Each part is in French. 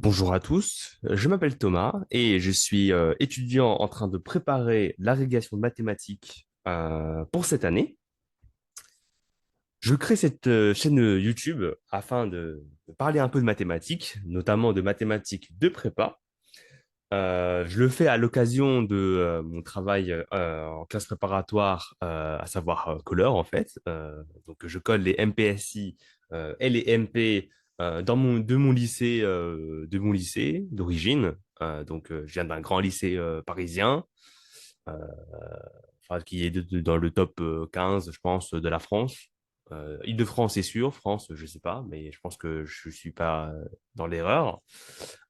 Bonjour à tous, je m'appelle Thomas et je suis étudiant en train de préparer l'agrégation de mathématiques pour cette année. Je crée cette chaîne YouTube afin de parler un peu de mathématiques, notamment de mathématiques de prépa. Je le fais à l'occasion de mon travail en classe préparatoire, à savoir colleur en fait. Donc je colle les MPSI et les MP de mon lycée d'origine. Je viens d'un grand lycée parisien, euh, enfin, qui est dans le top 15, je pense, de la France. Île-de-France est sûr, France, je sais pas, mais je pense que je suis pas dans l'erreur.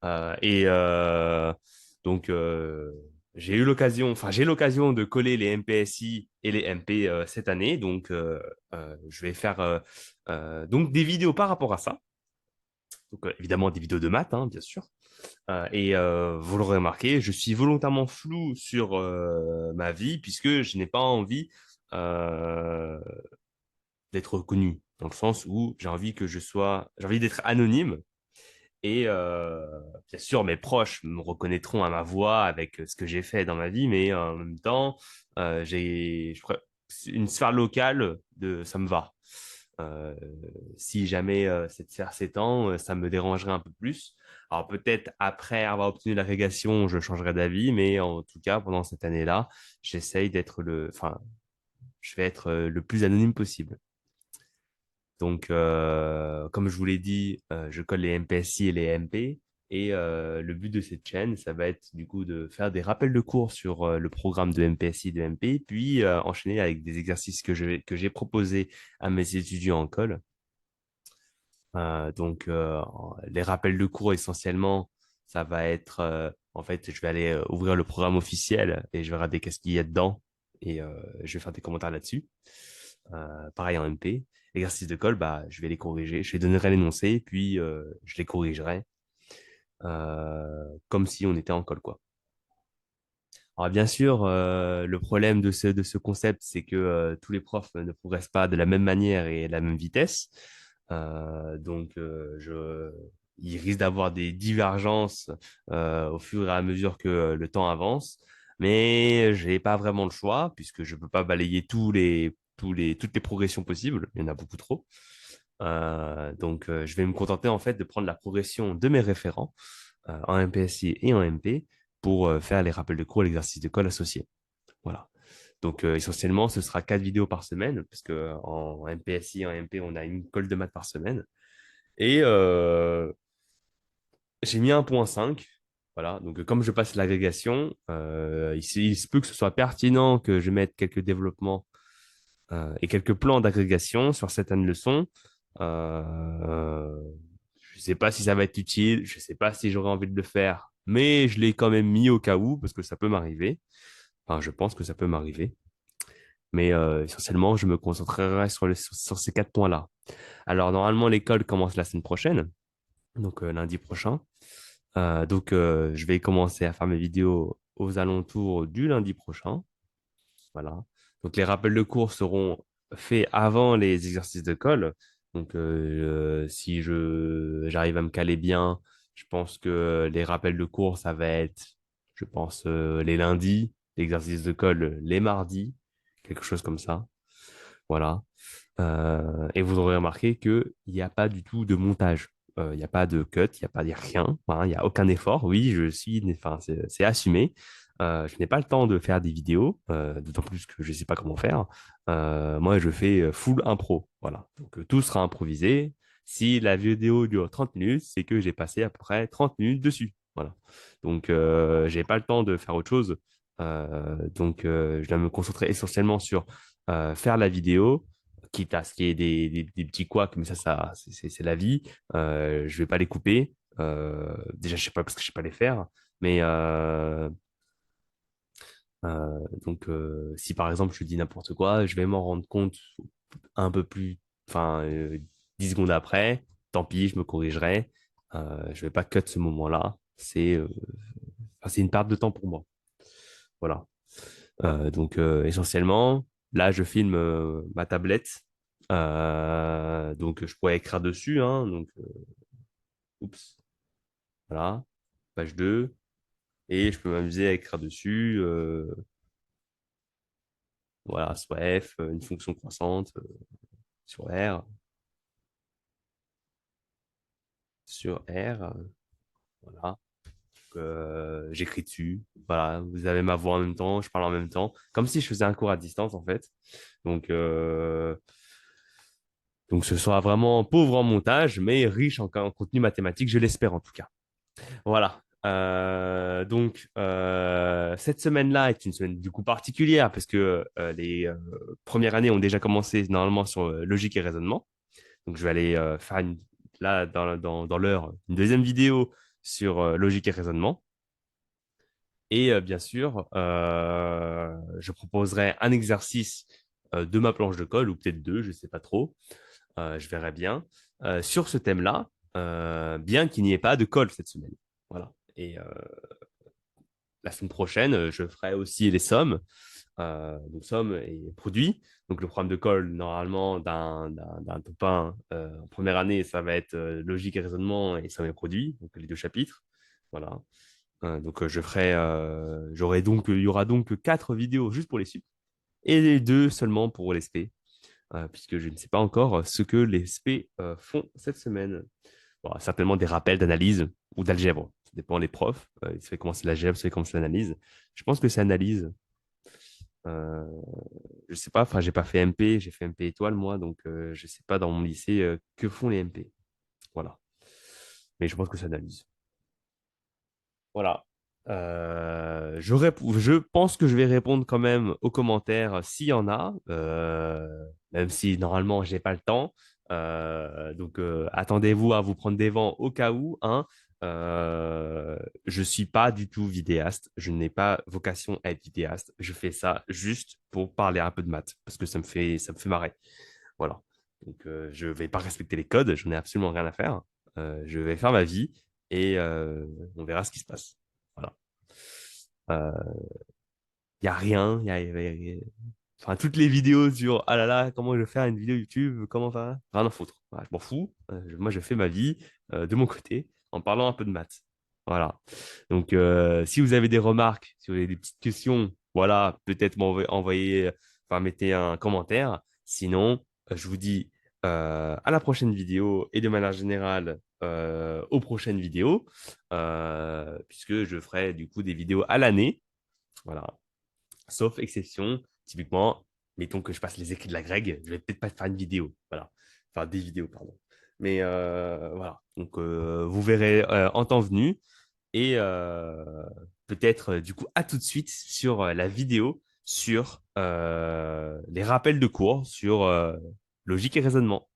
Euh, et euh, donc, j'ai l'occasion de coller les MPSI et les MP cette année. Je vais faire donc des vidéos par rapport à ça. Évidemment, des vidéos de maths, hein, bien sûr. Vous l'aurez remarqué, je suis volontairement flou sur ma vie puisque je n'ai pas envie euh, d'être connu, dans le sens où j'ai envie d'être anonyme. Bien sûr, mes proches me reconnaîtront à ma voix avec ce que j'ai fait dans ma vie, mais en même temps, une sphère locale ça me va. Euh, Si jamais cette sphère s'étend, ça me dérangerait un peu plus. Alors peut-être après avoir obtenu l'agrégation, je changerai d'avis, mais en tout cas, pendant cette année-là, je vais être le plus anonyme possible. Comme je vous l'ai dit, je colle les MPSI et les MP. Le but de cette chaîne, ça va être du coup de faire des rappels de cours sur le programme de MPSI et de MP, puis enchaîner avec des exercices que j'ai proposés à mes étudiants en colle. Les rappels de cours, essentiellement, ça va être, en fait, je vais aller ouvrir le programme officiel et je vais regarder qu'est-ce qu'il y a dedans je vais faire des commentaires là-dessus. Pareil en MP. Exercice de colle, bah, je vais les corriger. Je les donnerai l'énoncé, puis je les corrigerai comme si on était en colle, quoi. Alors bien sûr, le problème de ce concept, c'est que tous les profs ne progressent pas de la même manière et à la même vitesse. Il risque d'avoir des divergences au fur et à mesure que le temps avance. Mais j'ai pas vraiment le choix puisque je peux pas balayer toutes les progressions possibles. Il y en a beaucoup trop. Je vais me contenter en fait de prendre la progression de mes référents en MPSI et en MP pour faire les rappels de cours et l'exercice de colle associé. Voilà. Essentiellement, ce sera 4 vidéos par semaine, parce que en MPSI et en MP, on a une colle de maths par semaine. Et j'ai mis 1,5. Voilà. Comme je passe l'agrégation, il se peut que ce soit pertinent que je mette quelques développements et quelques plans d'agrégation sur certaines leçons. Euh, je ne sais pas si ça va être utile, je ne sais pas si j'aurai envie de le faire, mais je l'ai quand même mis au cas où, parce que ça peut m'arriver. Enfin, je pense que ça peut m'arriver. Mais essentiellement, je me concentrerai sur ces 4 points-là. Alors, normalement, l'école commence la semaine prochaine, donc lundi prochain. Je vais commencer à faire mes vidéos aux alentours du lundi prochain. Voilà. Donc, les rappels de cours seront faits avant les exercices de colle. Si j'arrive à me caler bien, je pense que les rappels de cours, ça va être, je pense, les lundis, l'exercice de colle les mardis, quelque chose comme ça. Voilà. Et vous aurez remarqué qu'il n'y a pas du tout de montage. Il n'y a pas de cut, il n'y a rien. Hein, il n'y a aucun effort. Oui, enfin, c'est assumé. Je n'ai pas le temps de faire des vidéos, d'autant plus que je ne sais pas comment faire. Moi, je fais full impro. Voilà. Tout sera improvisé. Si la vidéo dure 30 minutes, c'est que j'ai passé à peu près 30 minutes dessus. Voilà. Je n'ai pas le temps de faire autre chose. Je dois me concentrer essentiellement sur faire la vidéo, quitte à ce qu'il y ait des petits couacs, mais c'est la vie. Je vais pas les couper. Déjà, je sais pas parce que je sais pas les faire. Mais si par exemple je dis n'importe quoi, je vais m'en rendre compte un peu plus, enfin, 10 secondes après. Tant pis, je me corrigerai. Je vais pas cut ce moment-là. C'est une perte de temps pour moi. Voilà. Essentiellement, là, je filme ma tablette. Je pourrais écrire dessus. Hein, oups. Voilà, page 2. Et je peux m'amuser à écrire dessus. Voilà, soit f, une fonction croissante sur R, sur R. Voilà. J'écris dessus. Voilà, vous avez ma voix en même temps, je parle en même temps, comme si je faisais un cours à distance en fait. Donc, euh, donc ce sera vraiment pauvre en montage, mais riche en contenu mathématique, je l'espère en tout cas. Voilà. Cette semaine-là est une semaine du coup particulière parce que les premières années ont déjà commencé normalement sur logique et raisonnement. Donc, je vais aller faire là, dans l'heure, une deuxième vidéo sur logique et raisonnement. Et bien sûr, je proposerai un exercice de ma planche de colle, ou peut-être deux, je ne sais pas trop, je verrai bien, sur ce thème-là, bien qu'il n'y ait pas de colle cette semaine. Voilà. Et la semaine prochaine, je ferai aussi les sommes, donc sommes et produits. Donc le programme de colle, normalement, d'un top 1 en première année, ça va être logique et raisonnement et sommes et produits, donc les deux chapitres. Voilà. Il y aura donc quatre vidéos juste pour les sup et les deux seulement pour les SP, puisque je ne sais pas encore ce que les SP font cette semaine. Bon, certainement des rappels d'analyse ou d'algèbre. Ça dépend des profs. Ils savent comment c'est l'algèbre, ils savent comment c'est l'analyse. Je pense que c'est analyse. Euh, je sais pas, enfin, j'ai pas fait MP, j'ai fait MP étoile moi, donc je sais pas dans mon lycée que font les MP. Voilà. Mais je pense que c'est analyse. Voilà. Je pense que je vais répondre quand même aux commentaires s'il y en a, même si normalement j'ai pas le temps. Attendez-vous à vous prendre des vents au cas où, hein. Je suis pas du tout vidéaste. Je n'ai pas vocation à être vidéaste. Je fais ça juste pour parler un peu de maths parce que ça me fait marrer. Voilà. Je vais pas respecter les codes. Je n'ai absolument rien à faire. Je vais faire ma vie et on verra ce qui se passe. Voilà. Il y a rien. Enfin, toutes les vidéos sur ah là là, comment je vais faire une vidéo YouTube, comment ça, rien à foutre. Voilà, je m'en fous. Moi, je fais ma vie de mon côté en parlant un peu de maths. Voilà. Si vous avez des remarques, si vous avez des petites questions, voilà, peut-être m'envoyer, enfin, mettez un commentaire. Sinon, je vous dis à la prochaine vidéo et de manière générale aux prochaines vidéos, puisque je ferai du coup des vidéos à l'année. Voilà. Sauf exception, typiquement, mettons que je passe les écrits de la Greg, je vais peut-être pas faire une vidéo. Voilà. Enfin, des vidéos, pardon. Mais voilà. Vous verrez en temps venu. Et peut-être, du coup, à tout de suite sur la vidéo sur les rappels de cours sur logique et raisonnement.